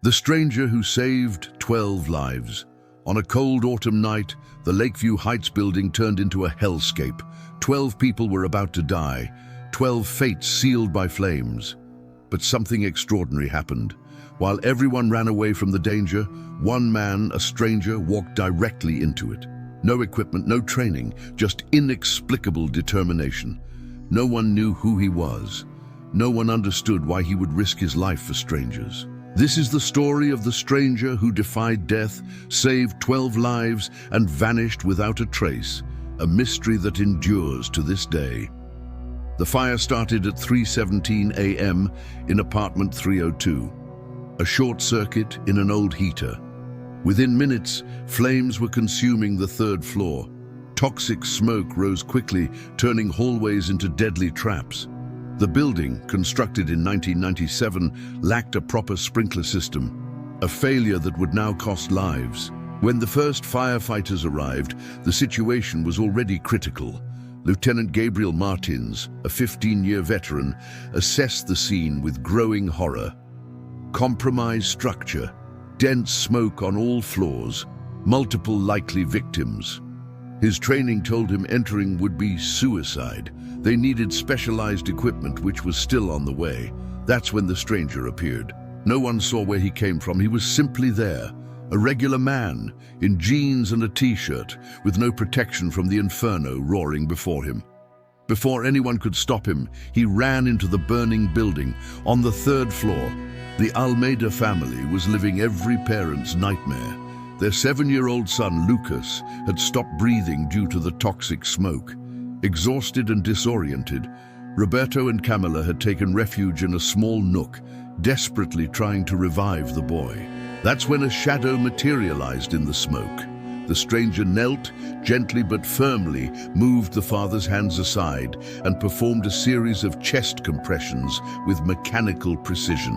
The stranger who saved 12 lives. On a cold autumn night, the Lakeview Heights building turned into a hellscape. 12 people were about to die, 12 fates sealed by flames. But something extraordinary happened. While everyone ran away from the danger, one man, a stranger, walked directly into it. No equipment, no training, just inexplicable determination. No one knew who he was. No one understood why he would risk his life for strangers. This is the story of the stranger who defied death, saved 12 lives, and vanished without a trace, a mystery that endures to this day. The fire started at 3:17 a.m. in apartment 302, a short circuit in an old heater. Within minutes, flames were consuming the third floor. Toxic smoke rose quickly, turning hallways into deadly traps. The building, constructed in 1997, lacked a proper sprinkler system, a failure that would now cost lives. When the first firefighters arrived, the situation was already critical. Lieutenant Gabriel Martins, a 15-year veteran, assessed the scene with growing horror. Compromised structure, dense smoke on all floors, multiple likely victims. His training told him entering would be suicide. They needed specialized equipment, which was still on the way. That's when the stranger appeared. No one saw where he came from. He was simply there, a regular man, in jeans and a t-shirt, with no protection from the inferno roaring before him. Before anyone could stop him, he ran into the burning building. On the third floor, the Almeida family was living every parent's nightmare. Their 7-year-old son, Lucas, had stopped breathing due to the toxic smoke. Exhausted and disoriented, Roberto and Camila had taken refuge in a small nook, desperately trying to revive the boy. That's when a shadow materialized in the smoke. The stranger knelt, gently but firmly moved the father's hands aside and performed a series of chest compressions with mechanical precision.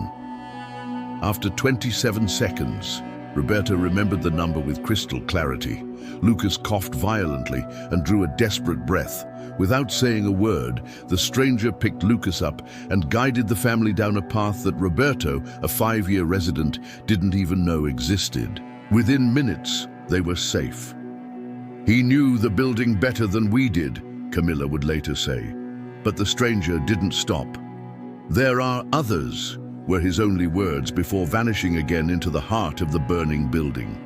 After 27 seconds, Roberto remembered the number with crystal clarity. Lucas coughed violently and drew a desperate breath. Without saying a word, the stranger picked Lucas up and guided the family down a path that Roberto, a 5-year resident, didn't even know existed. Within minutes, they were safe. "He knew the building better than we did," Camila would later say. But the stranger didn't stop. "There are others," were his only words before vanishing again into the heart of the burning building.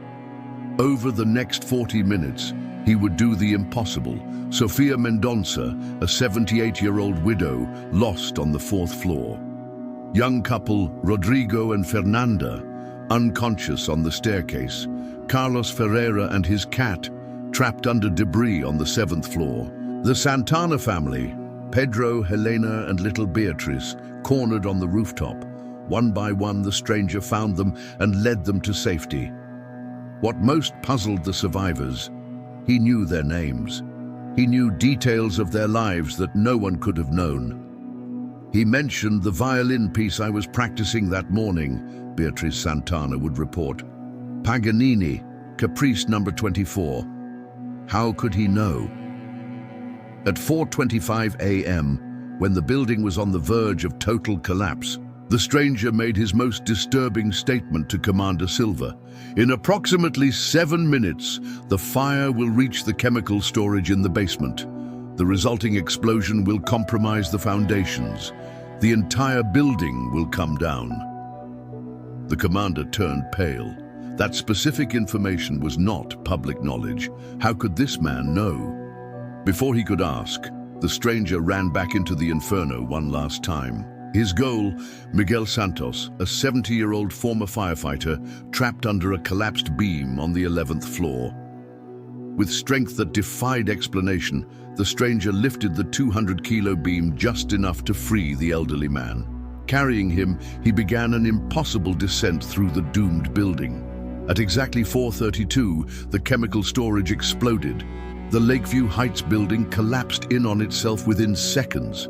Over the next 40 minutes, he would do the impossible. Sofia Mendonça, a 78-year-old widow, lost on the 4th floor. Young couple Rodrigo and Fernanda, unconscious on the staircase. Carlos Ferreira and his cat, trapped under debris on the 7th floor. The Santana family, Pedro, Helena, and little Beatrice, cornered on the rooftop. One by one, the stranger found them and led them to safety. What most puzzled the survivors, he knew their names. He knew details of their lives that no one could have known. "He mentioned the violin piece I was practicing that morning," Beatrice Santana would report. "Paganini, Caprice number 24. How could he know?" At 4:25 a.m., when the building was on the verge of total collapse, the stranger made his most disturbing statement to Commander Silva. "In approximately 7 minutes, the fire will reach the chemical storage in the basement. The resulting explosion will compromise the foundations. The entire building will come down." The commander turned pale. That specific information was not public knowledge. How could this man know? Before he could ask, the stranger ran back into the inferno one last time. His goal, Miguel Santos, a 70-year-old former firefighter, trapped under a collapsed beam on the 11th floor. With strength that defied explanation, the stranger lifted the 200-kilo beam just enough to free the elderly man. Carrying him, he began an impossible descent through the doomed building. At exactly 4:32, the chemical storage exploded. The Lakeview Heights building collapsed in on itself within seconds.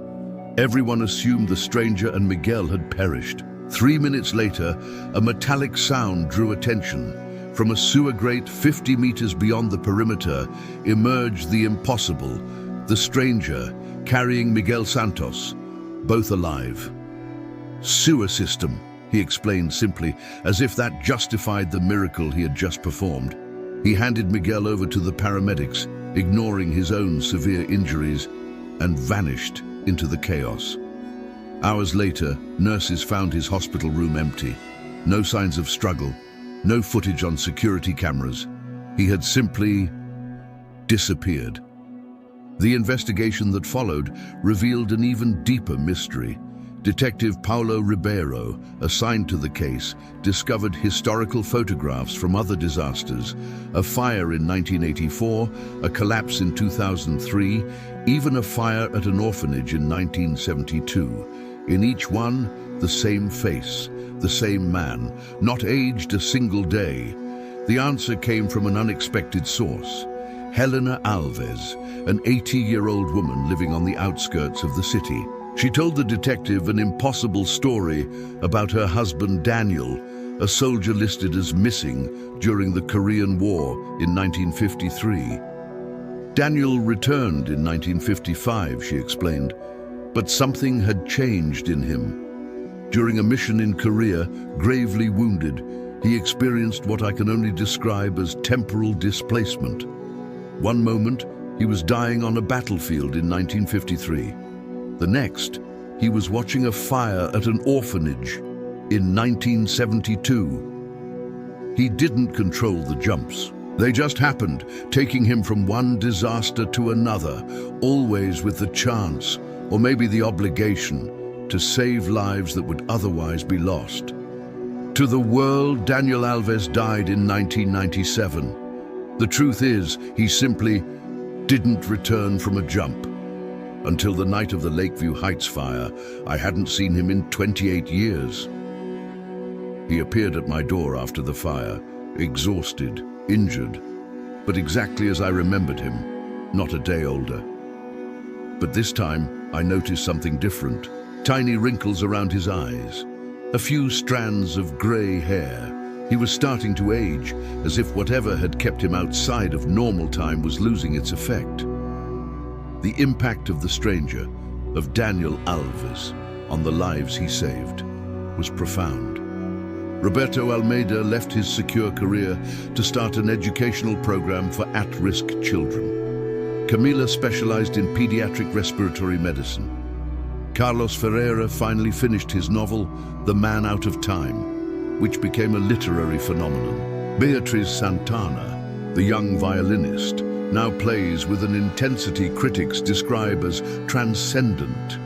Everyone assumed the stranger and Miguel had perished. 3 minutes later, a metallic sound drew attention. From a sewer grate 50 meters beyond the perimeter emerged the impossible, the stranger carrying Miguel Santos, both alive. "Sewer system," he explained simply, as if that justified the miracle he had just performed. He handed Miguel over to the paramedics, ignoring his own severe injuries, and vanished into the chaos. Hours later, nurses found his hospital room empty. No signs of struggle, no footage on security cameras. He had simply disappeared. The investigation that followed revealed an even deeper mystery. Detective Paulo Ribeiro, assigned to the case, discovered historical photographs from other disasters: a fire in 1984, a collapse in 2003, even a fire at an orphanage in 1972. In each one, the same face, the same man, not aged a single day. The answer came from an unexpected source: Helena Alves, an 80-year-old woman living on the outskirts of the city. She told the detective an impossible story about her husband Daniel, a soldier listed as missing during the Korean War in 1953. Daniel returned in 1955, she explained, but something had changed in him. During a mission in Korea, gravely wounded, he experienced what I can only describe as temporal displacement. One moment, he was dying on a battlefield in 1953. The next, he was watching a fire at an orphanage in 1972. He didn't control the jumps. They just happened, taking him from one disaster to another, always with the chance, or maybe the obligation, to save lives that would otherwise be lost. To the world, Daniel Alves died in 1997. The truth is, he simply didn't return from a jump. Until the night of the Lakeview Heights fire, I hadn't seen him in 28 years. He appeared at my door after the fire, exhausted, injured, but exactly as I remembered him, not a day older. But this time, I noticed something different. Tiny wrinkles around his eyes, a few strands of grey hair. He was starting to age, as if whatever had kept him outside of normal time was losing its effect. The impact of the stranger, of Daniel Alves, on the lives he saved, was profound. Roberto Almeida left his secure career to start an educational program for at-risk children. Camila specialized in pediatric respiratory medicine. Carlos Ferreira finally finished his novel, The Man Out of Time, which became a literary phenomenon. Beatriz Santana, the young violinist, now plays with an intensity critics describe as transcendent.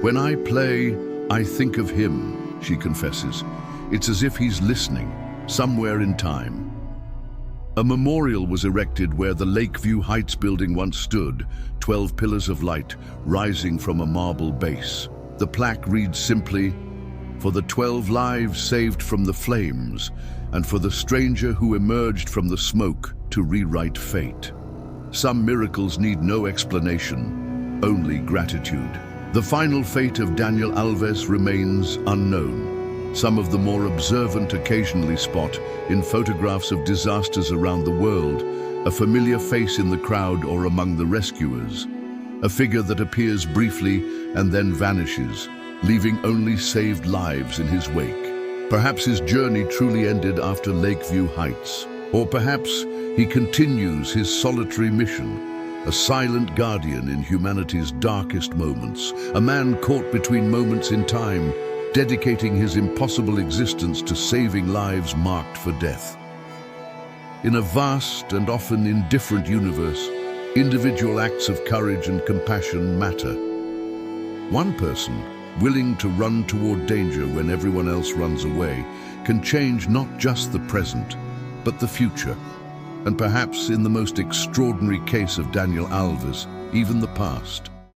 When I play, I think of him, she confesses. It's as if he's listening, somewhere in time. A memorial was erected where the Lakeview Heights building once stood, 12 pillars of light rising from a marble base. The plaque reads simply, "For the 12 lives saved from the flames, and for the stranger who emerged from the smoke to rewrite fate." Some miracles need no explanation, only gratitude. The final fate of Daniel Alves remains unknown. Some of the more observant occasionally spot, in photographs of disasters around the world, a familiar face in the crowd or among the rescuers, a figure that appears briefly and then vanishes, leaving only saved lives in his wake. Perhaps his journey truly ended after Lakeview Heights, or perhaps he continues his solitary mission, a silent guardian in humanity's darkest moments, a man caught between moments in time, dedicating his impossible existence to saving lives marked for death. In a vast and often indifferent universe, individual acts of courage and compassion matter. One person, willing to run toward danger when everyone else runs away, can change not just the present, but the future. And perhaps in the most extraordinary case of Daniel Alves, even the past.